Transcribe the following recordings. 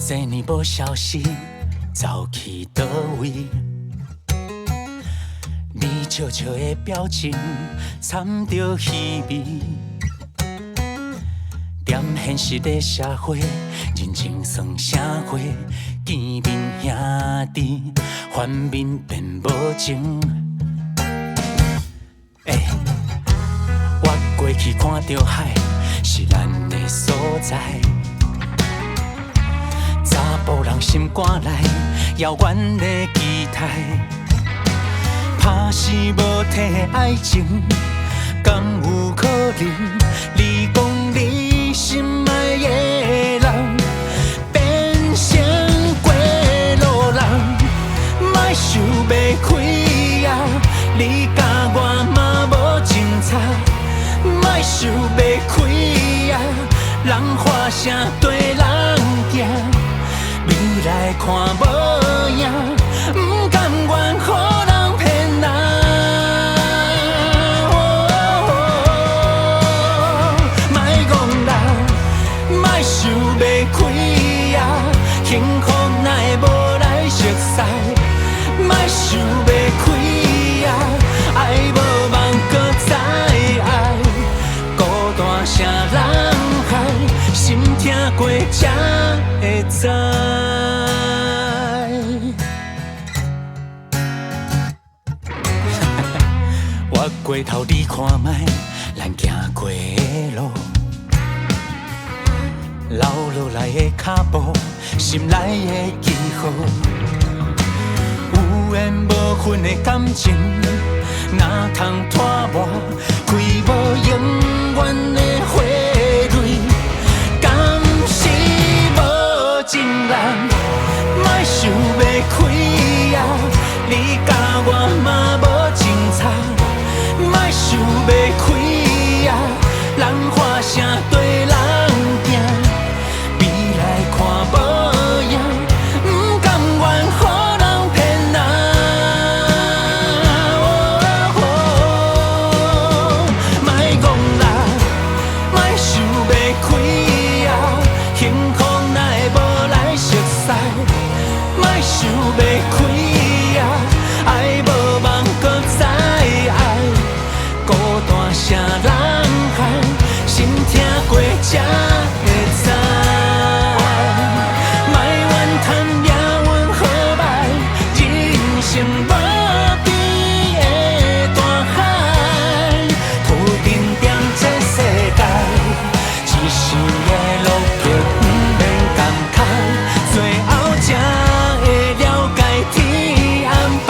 这年无消息，走去倒位？你笑笑的表情，掺着虚伪。踮现实的社会，认真算啥货？见面兄弟，反面变无情。我过去看着海，是咱的所在。查甫人心肝内，遥远的期待。怕是无体的爱情，敢有可能？你讲你心爱的人，变成过路人，莫想要开啊！你甲我嘛无精彩，莫想要开啊！人话声对人行。未来看无影，不甘愿予人骗人。莫戆人，莫想要开啊！幸福哪会无来熟悉？莫想要开啊！爱无望搁再爱，孤单谁人害？心痛过才会知。我回头你看卖，咱行过的路，留落来的脚步，心内的记号，有缘无分的感情，哪通拖磨？开无永远的花蕊，敢是无情人？莫想要开啊！你甲我嘛无精彩。莫想要开啊！人话声对人行，未来看无影，不甘愿予人骗人。莫戆人，莫想要开啊！幸福哪会无来熟悉？莫想要开啊！爱无望搁再爱。孤单谁人害？心痛过才会知。莫怨叹命运好歹，人生无边的大海，土定点这世界，一世的路径不免感慨，最后才会了解天安排。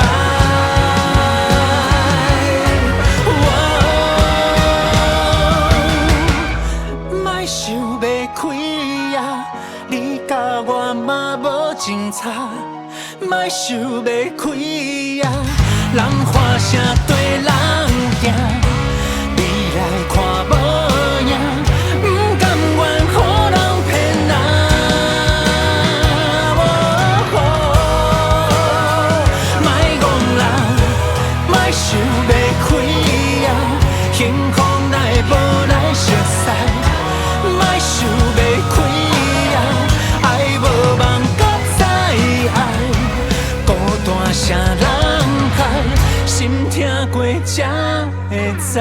精彩，莫想要开啊！人话声对人行，未来看无影，不甘愿予人骗人。莫戆人，莫想要开啊！幸福哪会无来熟悉？莫想要开啊！爱无望。谁人害？心痛过才会知。